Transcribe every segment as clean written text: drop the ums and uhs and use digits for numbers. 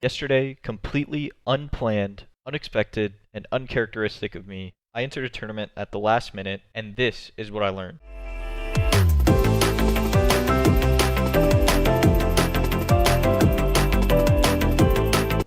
Yesterday, completely unplanned, unexpected, and uncharacteristic of me, I entered a tournament at the last minute, and this is what I learned.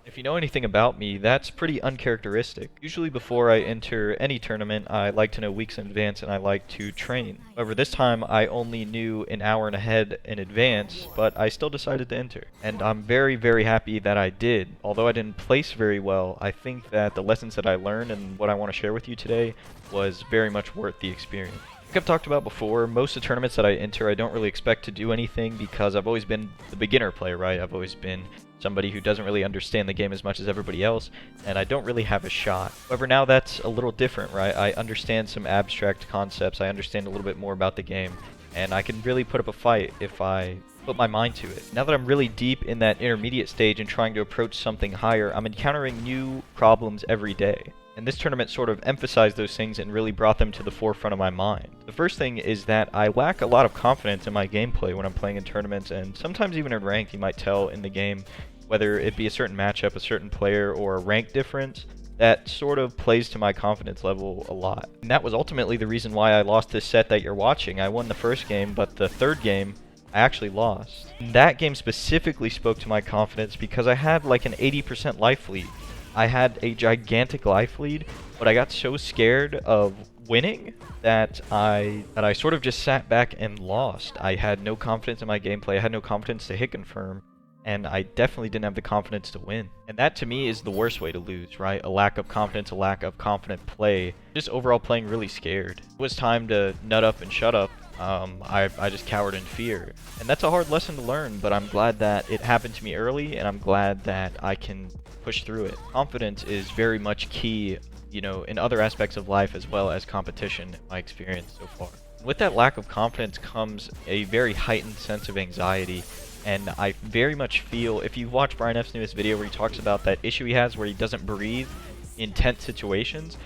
If you know anything about me, that's pretty uncharacteristic. Usually before I enter any tournament, I like to know weeks in advance and I like to train. However, this time I only knew an hour and ahead in advance, but I still decided to enter. And I'm very, very happy that I did. Although I didn't place very well, I think that the lessons that I learned and what I want to share with you today was very much worth the experience. Like I've talked about before, most of the tournaments that I enter, I don't really expect to do anything because I've always been the beginner player, right? I've always been somebody who doesn't really understand the game as much as everybody else, and I don't really have a shot. However, now that's a little different, right? I understand some abstract concepts, I understand a little bit more about the game, and I can really put up a fight if I put my mind to it. Now that I'm really deep in that intermediate stage and trying to approach something higher, I'm encountering new problems every day. And this tournament sort of emphasized those things and really brought them to the forefront of my mind. The first thing is that I lack a lot of confidence in my gameplay when I'm playing in tournaments, and sometimes even in ranked you might tell in the game, whether it be a certain matchup, a certain player, or a rank difference, that sort of plays to my confidence level a lot. And that was ultimately the reason why I lost this set that you're watching. I won the first game, but the third game, I actually lost. That game specifically spoke to my confidence because I had like an 80% life lead. I had a gigantic life lead, but I got so scared of winning that I sort of just sat back and lost. I had no confidence in my gameplay, I had no confidence to hit confirm, and I definitely didn't have the confidence to win. And that to me is the worst way to lose, right? A lack of confidence, a lack of confident play, just overall playing really scared. It was time to nut up and shut up. I just cowered in fear. And that's a hard lesson to learn, but I'm glad that it happened to me early, and I'm glad that I can push through it. Confidence is very much key, you know, in other aspects of life as well as competition, in my experience so far. With that lack of confidence comes a very heightened sense of anxiety, and I very much feel, if you watch Brian F's newest video where he talks about that issue he has where he doesn't breathe in tense situations,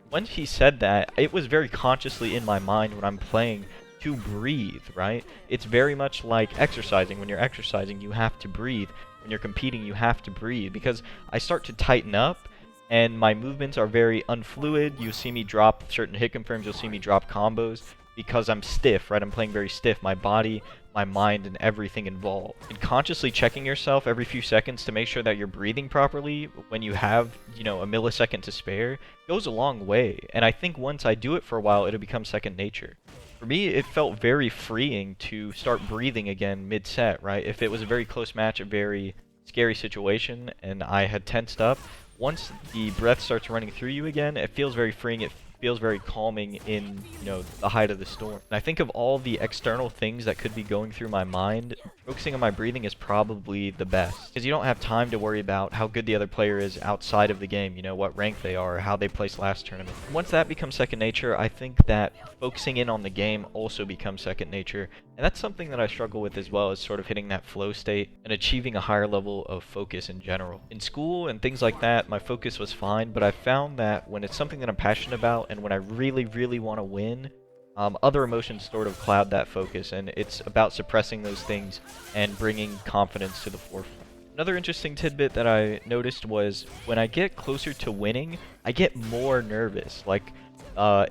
when he said that, it was very consciously in my mind when I'm playing to breathe, right? It's very much like exercising. When you're exercising, you have to breathe. When you're competing, you have to breathe, because I start to tighten up and my movements are very unfluid. You see me drop certain hit confirms, you'll see me drop combos because I'm stiff, right? I'm playing very stiff. My body, my mind, and everything involved. And consciously checking yourself every few seconds to make sure that you're breathing properly when you have, you know, a millisecond to spare goes a long way. And I think once I do it for a while, it'll become second nature. For me, it felt very freeing to start breathing again mid-set, right? If it was a very close match, a very scary situation, and I had tensed up, once the breath starts running through you again, it feels very freeing. It feels very calming in, you know, the height of the storm. And I think of all the external things that could be going through my mind, focusing on my breathing is probably the best, because you don't have time to worry about how good the other player is outside of the game, you know, what rank they are, how they placed last tournament. Once that becomes second nature, I think that focusing in on the game also becomes second nature, and that's something that I struggle with as well, is sort of hitting that flow state and achieving a higher level of focus in general. In school and things like that, my focus was fine, but I found that when it's something that I'm passionate about and when I really, really want to win, other emotions sort of cloud that focus, and it's about suppressing those things and bringing confidence to the forefront. Another interesting tidbit that I noticed was when I get closer to winning, I get more nervous. Like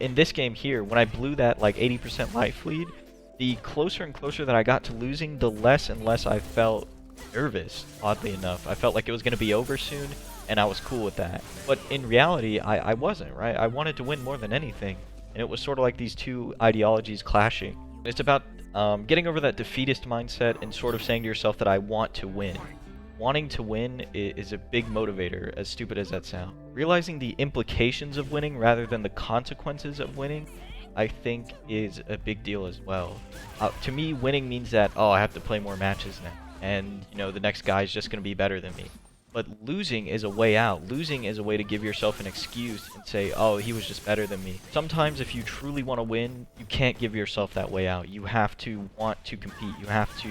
in this game here, when I blew that like 80% life lead, the closer and closer that I got to losing, the less and less I felt nervous, oddly enough. I felt like it was going to be over soon, and I was cool with that. But in reality, I wasn't, right? I wanted to win more than anything, and it was sort of like these two ideologies clashing. It's about getting over that defeatist mindset and sort of saying to yourself that I want to win. Wanting to win is a big motivator, as stupid as that sounds. Realizing the implications of winning rather than the consequences of winning, I think, is a big deal as well. To me, winning means that, oh, I have to play more matches now, and, you know, the next guy's just going to be better than me. But losing is a way out. Losing is a way to give yourself an excuse and say, oh, he was just better than me. Sometimes if you truly want to win, you can't give yourself that way out. You have to want to compete. You have to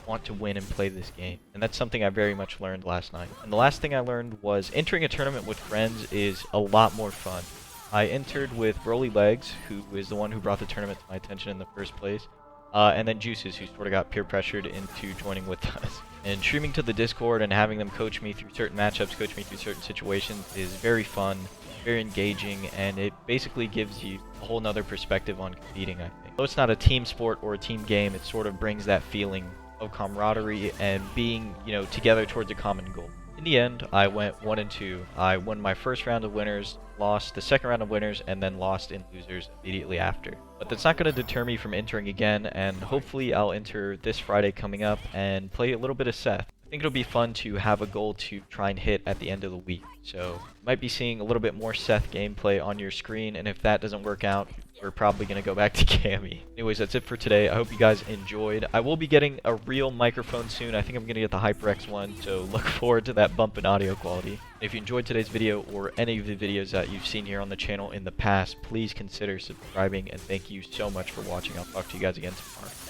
want to win and play this game. And that's something I very much learned last night. And the last thing I learned was entering a tournament with friends is a lot more fun. I entered with Broly Legs, who is the one who brought the tournament to my attention in the first place. and then Juices, who sort of got peer pressured into joining with us. And streaming to the Discord and having them coach me through certain matchups, coach me through certain situations is very fun, very engaging, and it basically gives you a whole nother perspective on competing, I think. Though it's not a team sport or a team game, it sort of brings that feeling of camaraderie and being, together towards a common goal. In the end, I went 1-2. I won my first round of winners, lost the second round of winners, and then lost in losers immediately after. But that's not going to deter me from entering again, and hopefully I'll enter this Friday coming up and play a little bit of Seth. I think it'll be fun to have a goal to try and hit at the end of the week. So you might be seeing a little bit more Seth gameplay on your screen, and if that doesn't work out, we're probably going to go back to Cammy. Anyways, that's it for today. I hope you guys enjoyed. I will be getting a real microphone soon. I think I'm going to get the HyperX one, so look forward to that bump in audio quality. If you enjoyed today's video or any of the videos that you've seen here on the channel in the past, please consider subscribing, and thank you so much for watching. I'll talk to you guys again tomorrow.